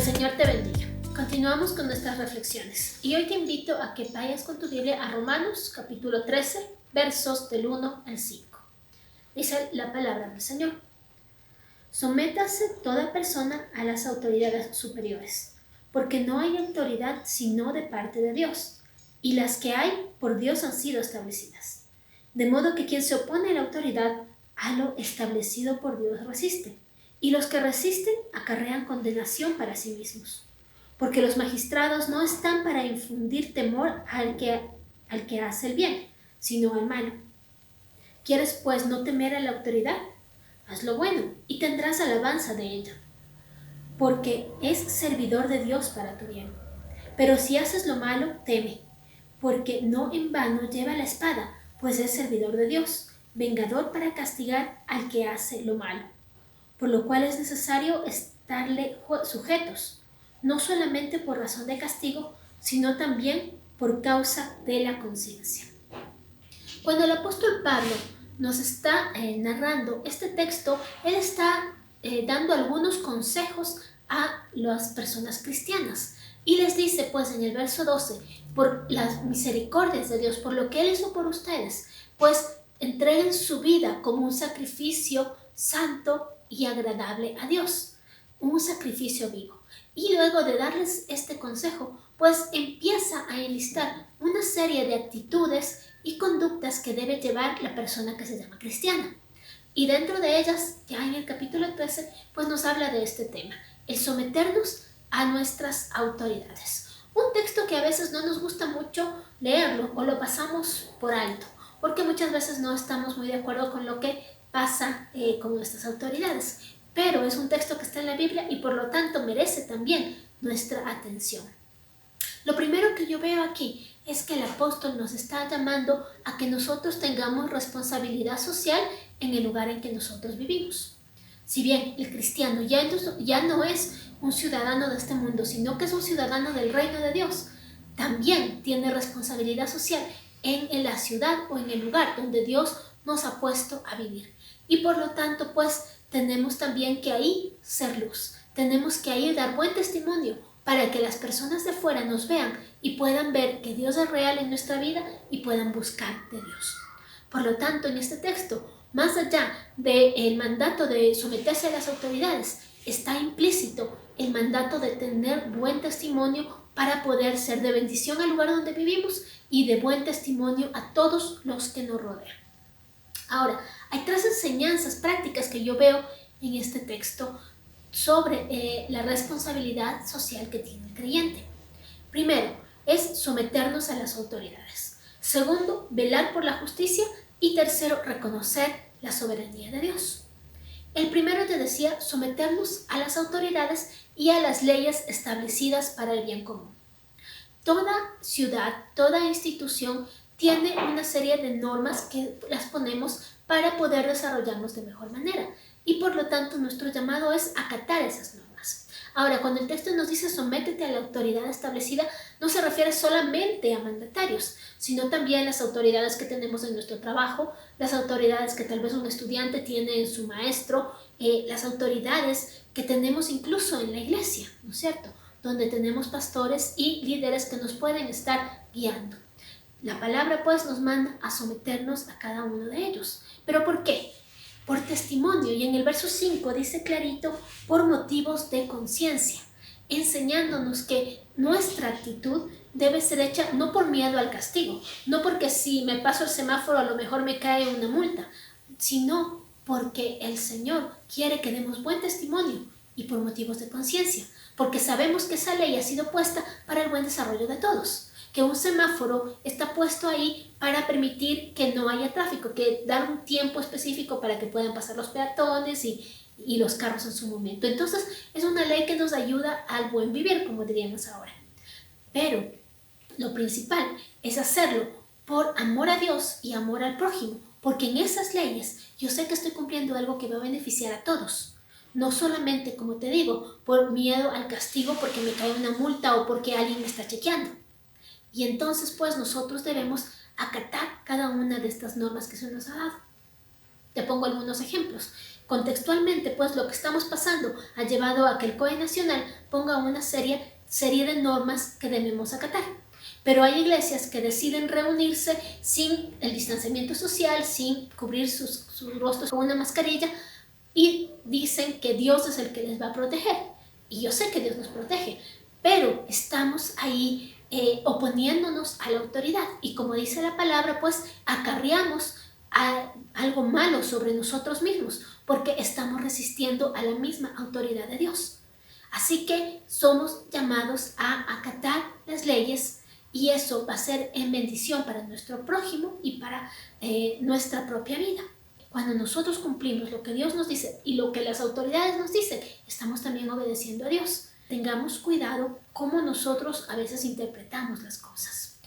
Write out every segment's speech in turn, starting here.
Señor te bendiga. Continuamos con nuestras reflexiones y hoy te invito a que vayas con tu Biblia a Romanos capítulo 13, versos del 1 al 5. Dice la palabra del Señor: Sométase toda persona a las autoridades superiores, porque no hay autoridad sino de parte de Dios, y las que hay por Dios han sido establecidas. De modo que quien se opone a la autoridad, a lo establecido por Dios resiste, y los que resisten acarrean condenación para sí mismos. Porque los magistrados no están para infundir temor al que hace el bien, sino al malo. ¿Quieres pues no temer a la autoridad? Haz lo bueno y tendrás alabanza de ella, porque es servidor de Dios para tu bien. Pero si haces lo malo, teme, porque no en vano lleva la espada, pues es servidor de Dios, vengador para castigar al que hace lo malo. Por lo cual es necesario estarle sujetos, no solamente por razón de castigo, sino también por causa de la conciencia. Cuando el apóstol Pablo nos está narrando este texto, él está dando algunos consejos a las personas cristianas. Y les dice, pues en el verso 12, por las misericordias de Dios, por lo que Él hizo por ustedes, pues entreguen su vida como un sacrificio santo y agradable a Dios, un sacrificio vivo. Y luego de darles este consejo, pues empieza a enlistar una serie de actitudes y conductas que debe llevar la persona que se llama cristiana. Y dentro de ellas, ya en el capítulo 13, pues nos habla de este tema, el someternos a nuestras autoridades. Un texto que a veces no nos gusta mucho leerlo o lo pasamos por alto, porque muchas veces no estamos muy de acuerdo con lo que pasa con nuestras autoridades. Pero es un texto que está en la Biblia y por lo tanto merece también nuestra atención. Lo primero que yo veo aquí es que el apóstol nos está llamando a que nosotros tengamos responsabilidad social en el lugar en que nosotros vivimos. Si bien el cristiano ya no es un ciudadano de este mundo, sino que es un ciudadano del reino de Dios, también tiene responsabilidad social en la ciudad o en el lugar donde Dios nos ha puesto a vivir. Y por lo tanto, pues, tenemos también que ahí ser luz. Tenemos que ahí dar buen testimonio para que las personas de fuera nos vean y puedan ver que Dios es real en nuestra vida y puedan buscar de Dios. Por lo tanto, en este texto, más allá del mandato de someterse a las autoridades, está implícito el mandato de tener buen testimonio para poder ser de bendición al lugar donde vivimos y de buen testimonio a todos los que nos rodean. Ahora, hay tres enseñanzas prácticas que yo veo en este texto sobre la responsabilidad social que tiene el creyente. Primero, es someternos a las autoridades. Segundo, velar por la justicia. Y tercero, reconocer la soberanía de Dios. El primero te decía, someternos a las autoridades y a las leyes establecidas para el bien común. Toda ciudad, toda institución tiene una serie de normas que las ponemos para poder desarrollarnos de mejor manera. Y por lo tanto nuestro llamado es acatar esas normas. Ahora, cuando el texto nos dice sométete a la autoridad establecida, no se refiere solamente a mandatarios, sino también a las autoridades que tenemos en nuestro trabajo, las autoridades que tal vez un estudiante tiene en su maestro, las autoridades que tenemos incluso en la iglesia, ¿no es cierto?, donde tenemos pastores y líderes que nos pueden estar guiando. La palabra pues nos manda a someternos a cada uno de ellos. ¿Pero por qué? Por testimonio, y en el verso 5 dice clarito, por motivos de conciencia, enseñándonos que nuestra actitud debe ser hecha no por miedo al castigo, no porque si me paso el semáforo a lo mejor me cae una multa, sino porque el Señor quiere que demos buen testimonio y por motivos de conciencia, porque sabemos que esa ley ha sido puesta para el buen desarrollo de todos, que un semáforo está puesto ahí para permitir que no haya tráfico, que dar un tiempo específico para que puedan pasar los peatones y los carros en su momento. Entonces es una ley que nos ayuda al buen vivir, como diríamos ahora. Pero lo principal es hacerlo por amor a Dios y amor al prójimo, porque en esas leyes yo sé que estoy cumpliendo algo que va a beneficiar a todos. No solamente, como te digo, por miedo al castigo porque me cae una multa o porque alguien me está chequeando. Y entonces pues nosotros debemos acatar cada una de estas normas que se nos ha dado. Te pongo algunos ejemplos. Contextualmente, pues lo que estamos pasando ha llevado a que el COE Nacional ponga una serie de normas que debemos acatar. Pero hay iglesias que deciden reunirse sin el distanciamiento social, sin cubrir sus rostros con una mascarilla, y dicen que Dios es el que les va a proteger. Y yo sé que Dios nos protege, pero estamos ahí oponiéndonos a la autoridad. Y como dice la palabra, pues acarreamos algo malo sobre nosotros mismos, porque estamos resistiendo a la misma autoridad de Dios. Así que somos llamados a acatar las leyes, y eso va a ser en bendición para nuestro prójimo y para nuestra propia vida. Cuando nosotros cumplimos lo que Dios nos dice y lo que las autoridades nos dicen, estamos también obedeciendo a Dios. Tengamos cuidado cómo nosotros a veces interpretamos las cosas.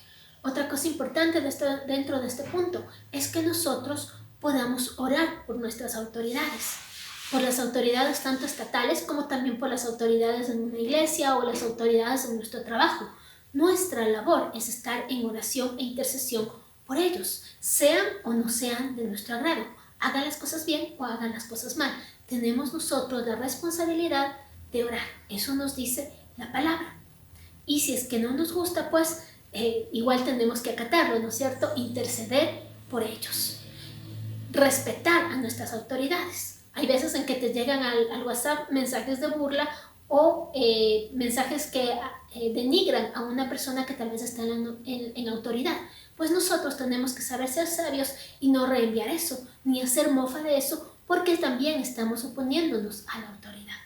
Otra cosa importante dentro de este punto es que nosotros podamos orar por nuestras autoridades, por las autoridades tanto estatales como también por las autoridades en una iglesia o las autoridades en nuestro trabajo. Nuestra labor es estar en oración e intercesión por ellos, sean o no sean de nuestro agrado, hagan las cosas bien o hagan las cosas mal. Tenemos nosotros la responsabilidad de orar. Eso nos dice la palabra. Y si es que no nos gusta, pues igual tenemos que acatarlo, ¿no es cierto? Interceder por ellos. Respetar a nuestras autoridades. Hay veces en que te llegan al WhatsApp mensajes de burla o mensajes que denigran a una persona que tal vez está en autoridad. Pues nosotros tenemos que saber ser sabios y no reenviar eso, ni hacer mofa de eso, porque también estamos oponiéndonos a la autoridad.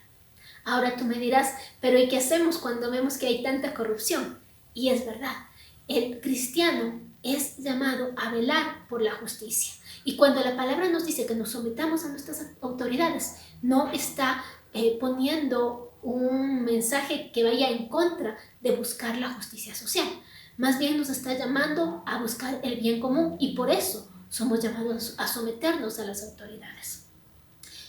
Ahora tú me dirás, pero ¿y qué hacemos cuando vemos que hay tanta corrupción? Y es verdad, el cristiano es llamado a velar por la justicia. Y cuando la palabra nos dice que nos sometamos a nuestras autoridades, no está poniendo un mensaje que vaya en contra de buscar la justicia social. Más bien nos está llamando a buscar el bien común, y por eso somos llamados a someternos a las autoridades.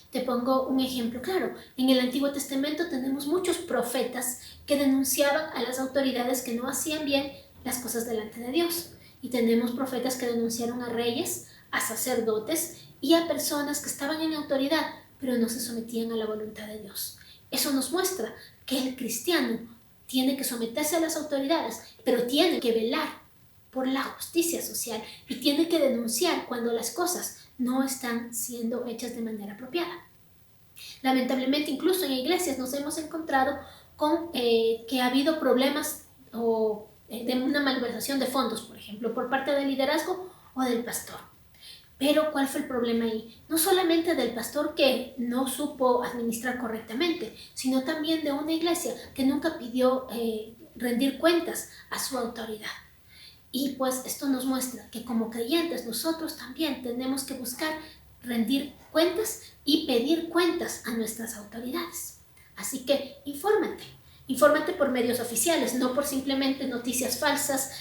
Te pongo un ejemplo claro. En el Antiguo Testamento tenemos muchos profetas que denunciaban a las autoridades que no hacían bien las cosas delante de Dios. Y tenemos profetas que denunciaron a reyes, a sacerdotes y a personas que estaban en autoridad, pero no se sometían a la voluntad de Dios. Eso nos muestra que el cristiano tiene que someterse a las autoridades, pero tiene que velar por la justicia social y tiene que denunciar cuando las cosas no están siendo hechas de manera apropiada. Lamentablemente, incluso en iglesias nos hemos encontrado con que ha habido problemas de una malversación de fondos, por ejemplo, por parte del liderazgo o del pastor. Pero ¿cuál fue el problema ahí? No solamente del pastor que no supo administrar correctamente, sino también de una iglesia que nunca pidió rendir cuentas a su autoridad. Y pues esto nos muestra que como creyentes nosotros también tenemos que buscar rendir cuentas y pedir cuentas a nuestras autoridades. Así que infórmate por medios oficiales, no por simplemente noticias falsas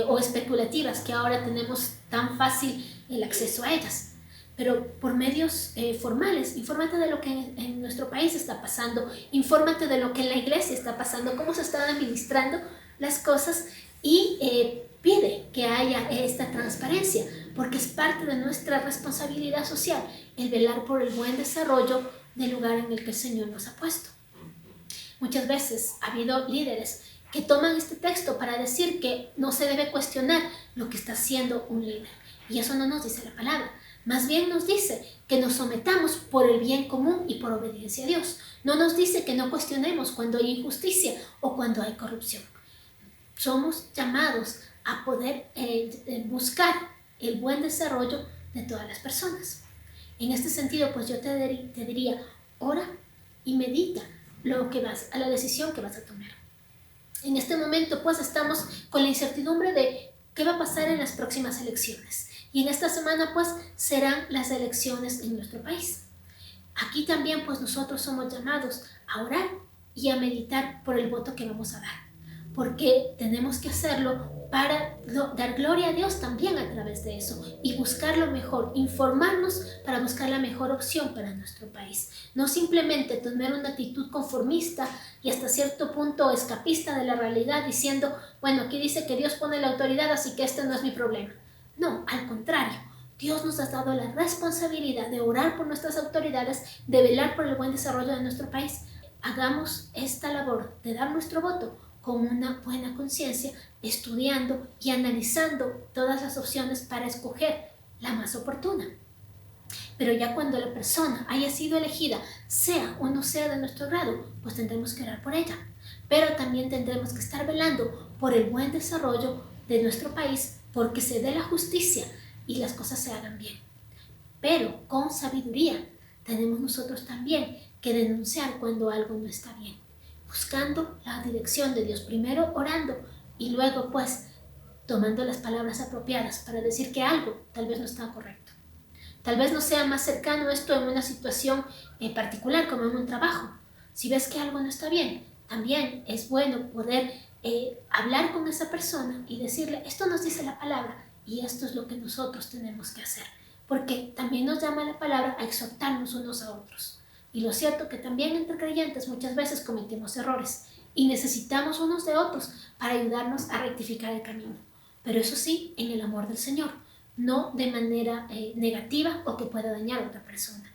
o especulativas, que ahora tenemos tan fácil el acceso a ellas. Pero por medios formales, infórmate de lo que en nuestro país está pasando, infórmate de lo que en la iglesia está pasando, cómo se están administrando las cosas, y pide que haya esta transparencia, porque es parte de nuestra responsabilidad social el velar por el buen desarrollo del lugar en el que el Señor nos ha puesto. Muchas veces ha habido líderes que toman este texto para decir que no se debe cuestionar lo que está haciendo un líder. Y eso no nos dice la palabra. Más bien nos dice que nos sometamos por el bien común y por obediencia a Dios. No nos dice que no cuestionemos cuando hay injusticia o cuando hay corrupción. Somos llamados a poder buscar el buen desarrollo de todas las personas. En este sentido, pues yo te diría, ora y medita a la decisión que vas a tomar. En este momento, pues estamos con la incertidumbre de qué va a pasar en las próximas elecciones. Y en esta semana, pues, serán las elecciones en nuestro país. Aquí también, pues, nosotros somos llamados a orar y a meditar por el voto que vamos a dar, porque tenemos que hacerlo para dar gloria a Dios también a través de eso y buscar lo mejor, informarnos para buscar la mejor opción para nuestro país. No simplemente tener una actitud conformista y hasta cierto punto escapista de la realidad diciendo, bueno, aquí dice que Dios pone la autoridad, así que este no es mi problema. No, al contrario, Dios nos ha dado la responsabilidad de orar por nuestras autoridades, de velar por el buen desarrollo de nuestro país. Hagamos esta labor de dar nuestro voto con una buena conciencia, estudiando y analizando todas las opciones para escoger la más oportuna. Pero ya cuando la persona haya sido elegida, sea o no sea de nuestro grado, pues tendremos que orar por ella. Pero también tendremos que estar velando por el buen desarrollo de nuestro país, porque se dé la justicia y las cosas se hagan bien. Pero con sabiduría tenemos nosotros también que denunciar cuando algo no está bien, buscando la dirección de Dios, primero orando y luego pues tomando las palabras apropiadas para decir que algo tal vez no está correcto. Tal vez no sea más cercano esto en una situación particular como en un trabajo. Si ves que algo no está bien, también es bueno poder hablar con esa persona y decirle, esto nos dice la palabra y esto es lo que nosotros tenemos que hacer. Porque también nos llama la palabra a exhortarnos unos a otros. Y lo cierto que también entre creyentes muchas veces cometemos errores y necesitamos unos de otros para ayudarnos a rectificar el camino. Pero eso sí, en el amor del Señor, no de manera negativa o que pueda dañar a otra persona.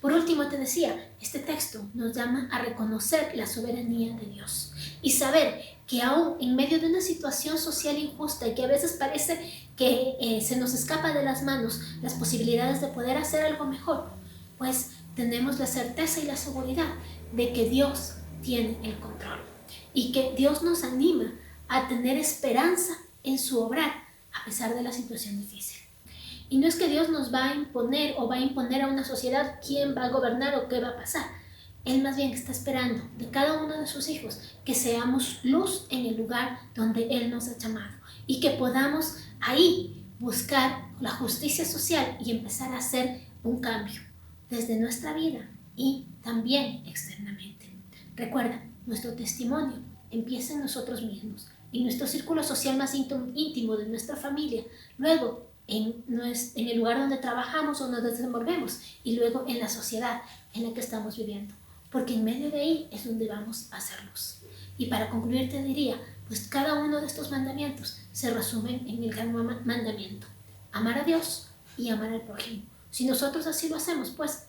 Por último, te decía, este texto nos llama a reconocer la soberanía de Dios y saber que aún en medio de una situación social injusta y que a veces parece que se nos escapa de las manos las posibilidades de poder hacer algo mejor, pues tenemos la certeza y la seguridad de que Dios tiene el control y que Dios nos anima a tener esperanza en su obrar a pesar de la situación difícil. Y no es que Dios nos va a imponer o va a imponer a una sociedad quién va a gobernar o qué va a pasar. Él más bien está esperando de cada uno de sus hijos que seamos luz en el lugar donde Él nos ha llamado y que podamos ahí buscar la justicia social y empezar a hacer un cambio desde nuestra vida y también externamente. Recuerda, nuestro testimonio empieza en nosotros mismos, en nuestro círculo social más íntimo de nuestra familia, luego en el lugar donde trabajamos o nos desenvolvemos y luego en la sociedad en la que estamos viviendo, porque en medio de ahí es donde vamos a hacer luz. Y para concluir te diría, pues cada uno de estos mandamientos se resumen en el gran mandamiento: amar a Dios y amar al prójimo. Si nosotros así lo hacemos, pues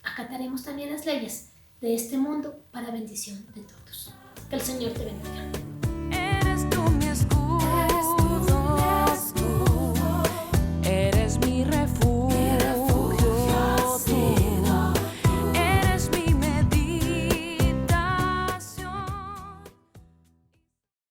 acataremos también las leyes de este mundo para bendición de todos. Que el Señor te bendiga. Eres tú mi escudo.